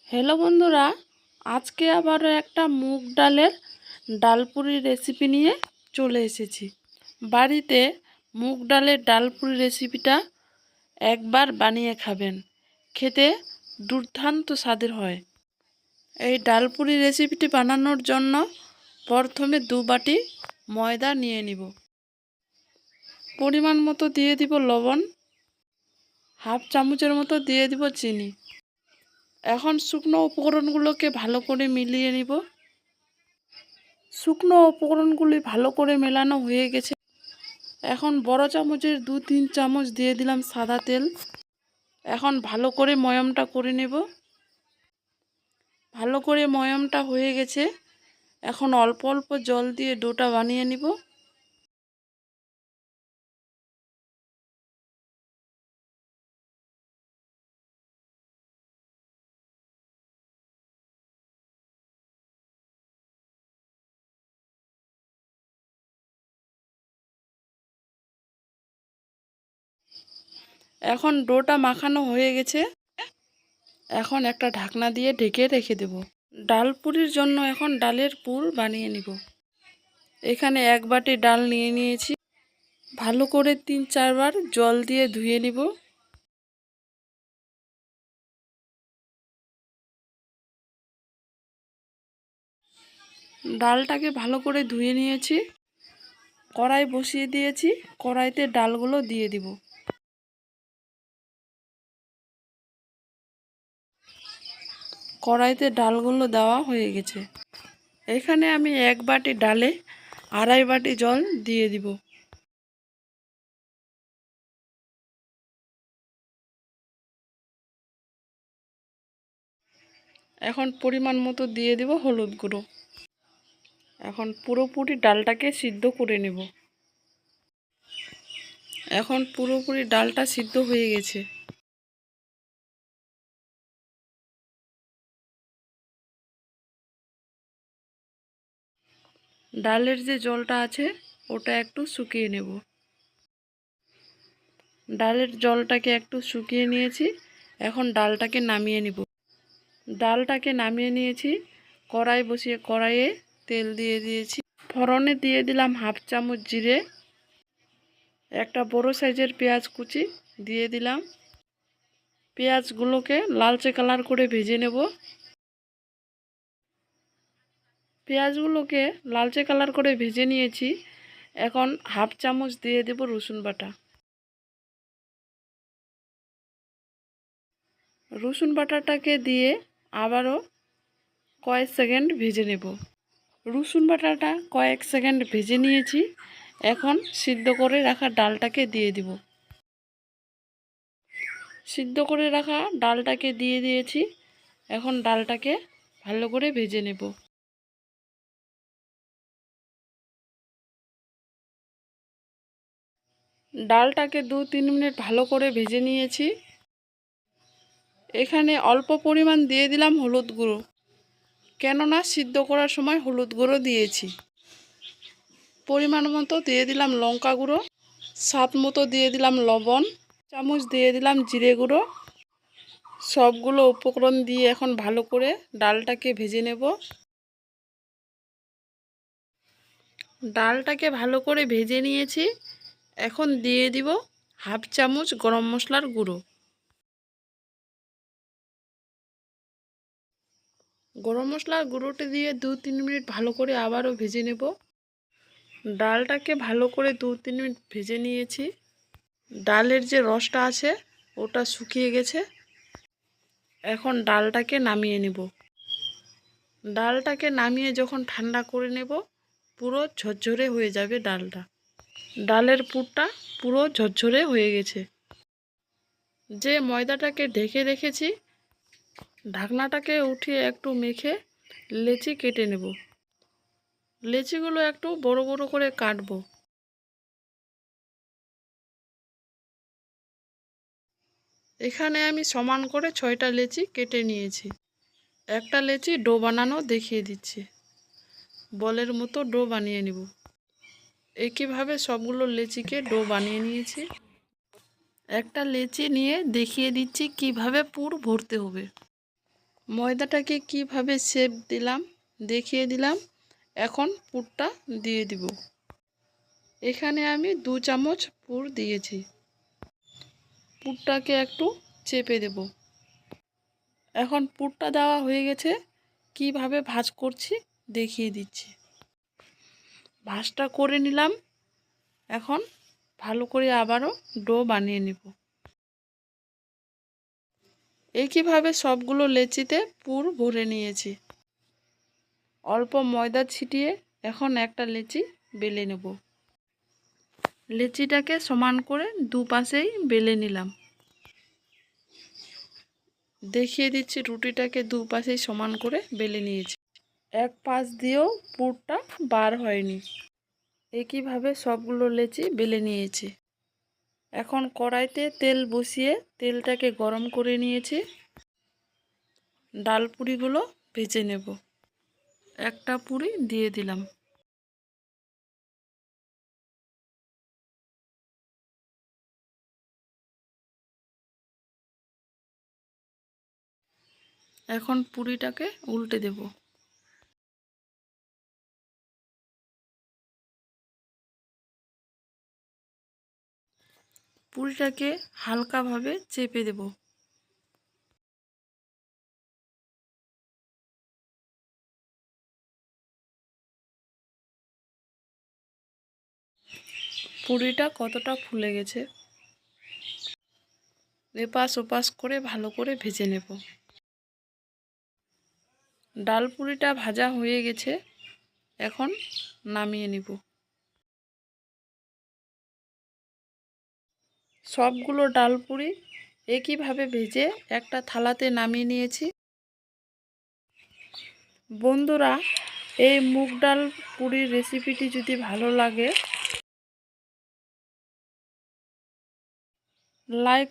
Hello বন্ধুরা, আজকে আবারও একটা মুগ ডালের ডালপুরি রেসিপি নিয়ে চলে এসেছি। বাড়িতে মুগ ডালের ডালপুরি রেসিপিটা একবার বানিয়ে খাবেন, খেতে দুর্দান্ত স্বাদের হয়। এই ডালপুরি রেসিপিটি বানানোর জন্য প্রথমে 2 বাটি ময়দা নিয়ে নিব। পরিমাণ মতো দিয়ে দিব লবণ, হাফ চামচের মতো দিয়ে দিব চিনি। এখন শুকনো উপকরণগুলোকে ভালো করে মিলিয়ে নিব। শুকনো উপকরণগুলি ভালো করে মেলানো হয়ে গেছে। এখন বড় চামচের 2-3 চামচ দিয়ে দিলাম সাদা তেল। এখন ভালো করে ময়ামটা করে নেব। ভালো করে ময়ামটা হয়ে গেছে। এখন অল্প অল্প জল দিয়ে ডোটা বানিয়ে নিব। এখন ডোটা মাখানো হয়ে গেছে। এখন একটা ঢাকনা দিয়ে ঢেকে রেখে দেব। ডাল পুরির জন্য এখন ডালের পুর বানিয়ে নিব। এখানে 1 বাটি ডাল নিয়ে নিয়েছি। ভালো করে 3-4 বার জল দিয়ে ধুয়ে নিব। ডালটাকে ভালো করে ধুয়ে নিয়েছি। কড়াই বসিয়ে দিয়েছি। কড়াইতে ডালগুলো দিয়ে দিব। কড়াইতে ডালগুলো দেওয়া হয়ে গেছে। এখানে আমি 1 বাটি ডালে 2.5 বাটি জল দিয়ে দিব। এখন পরিমাণ মতো দিয়ে দিব হলুদ গুঁড়ো। এখন পুরোপুরি ডালটাকে সিদ্ধ করে নেব। এখন পুরোপুরি ডালটা সিদ্ধ হয়ে গেছে। ডালের যে জলটা আছে ওটা একটু শুকিয়ে নেব। ডালের জলটাকে একটু শুকিয়ে নিয়েছি। এখন ডালটাকে নামিয়ে নিব। ডালটাকে নামিয়ে নিয়েছি। কড়াই বসিয়ে কড়াইয়ে তেল দিয়ে দিয়েছি। ফোড়নে দিয়ে দিলাম হাফ চামচ জিরে। একটা বড় সাইজের পেঁয়াজ কুচি দিয়ে দিলাম। পেঁয়াজগুলোকে লালচে কালার করে ভেজে নেব। পেঁয়াজগুলোকে লালচে কালার করে ভেজে নিয়েছি। এখন হাফ চামচ দিয়ে দেব রসুন বাটা। রসুন বাটাটাকে দিয়ে আবারও কয়েক সেকেন্ড ভেজে নেব। রসুন বাটাটা কয়েক সেকেন্ড ভেজে নিয়েছি। এখন সিদ্ধ করে রাখা ডালটাকে দিয়ে দিব। সিদ্ধ করে রাখা ডালটাকে দিয়ে দিয়েছি। এখন ডালটাকে ভালো করে ভেজে নেব। ডালটাকে 2-3 মিনিট ভালো করে ভেজে নিয়েছি। এখানে অল্প পরিমাণ দিয়ে দিলাম হলুদ গুঁড়ো, কেননা সিদ্ধ করার সময় হলুদ গুঁড়ো দিয়েছি। পরিমাণ মতো দিয়ে দিলাম লঙ্কা গুঁড়ো, স্বাদ মতো দিয়ে দিলাম লবণ, চামচ দিয়ে দিলাম জিরে গুঁড়ো। সবগুলো উপকরণ দিয়ে এখন ভালো করে ডালটাকে ভেজে নেব। ডালটাকে ভালো করে ভেজে নিয়েছি। এখন দিয়ে দিব হাফ চামচ গরম মশলার গুঁড়ো। গরম মশলার গুঁড়োটা দিয়ে 2-3 মিনিট ভালো করে আবারও ভেজে নেব। ডালটাকে ভালো করে 2-3 মিনিট ভেজে নিয়েছি। ডালের যে রসটা আছে ওটা শুকিয়ে গেছে। এখন ডালটাকে নামিয়ে নেব। ডালটাকে নামিয়ে যখন ঠান্ডা করে নেব, পুরো ঝরঝরে হয়ে যাবে ডালটা। ডালের পুরটা পুরো ঝরঝরে হয়ে গেছে। যে ময়দাটাকে ঢেকে রেখেছি, ঢাকনাটাকে উঠিয়ে একটু মেখে লেচি কেটে নেব। লেচিগুলো একটু বড় বড় করে কাটবো। এখানে আমি সমান করে 6টা লেচি কেটে নিয়েছি। একটা লেচি ডো বানানো দেখিয়ে দিচ্ছি। বলের মতো ডো বানিয়ে নেব। একইভাবে সবগুলো লেচিকে ডো বানিয়ে নিয়েছি। একটা লেচি নিয়ে দেখিয়ে দিচ্ছি কিভাবে পুর ভরতে হবে। ময়দাটাকে কিভাবে শেপ দিলাম দেখিয়ে দিলাম। এখন পুরটা দিয়ে দিব। এখানে আমি 2 চামচ পুর দিয়েছি। পুরটাকে একটু চেপে দেব। এখন পুরটা দেওয়া হয়ে গেছে। কিভাবে ভাঁজ করছি দেখিয়ে দিচ্ছি। ভাঁজটা করে নিলাম। এখন ভালো করে আবারও ডো বানিয়ে নেব। একইভাবে সবগুলো লেচিতে পুর ভরে নিয়েছি। অল্প ময়দা ছিটিয়ে এখন একটা লেচি বেলে নেব। লেচিটাকে সমান করে দুপাশেই বেলে নিলাম। দেখিয়ে দিচ্ছি, রুটিটাকে দুপাশেই সমান করে বেলে নিয়েছি। এক পাশ দিয়েও পুরটা বার হয়নি। একইভাবে সবগুলো লেচি বেলে নিয়েছি। এখন কড়াইতে তেল বসিয়ে তেলটাকে গরম করে নিয়েছি। ডালপুরিগুলো ভেজে নেব। একটা পুরি দিয়ে দিলাম। এখন পুরিটাকে উল্টে দেব। পুরিটাকে হালকাভাবে চেপে দেব। পুরিটা কতটা ফুলে গেছে। এপাশ ওপাশ করে ভালো করে ভেজে নেব। ডাল পুরিটা ভাজা হয়ে গেছে। এখন নামিয়ে নিব। সবগুলো ডাল পুরি একইভাবে ভেজে একটা থালাতে নামিয়ে নিয়েছি। বন্ধুরা, এই মুগ ডাল পুরির রেসিপিটি যদি ভালো লাগে, লাইক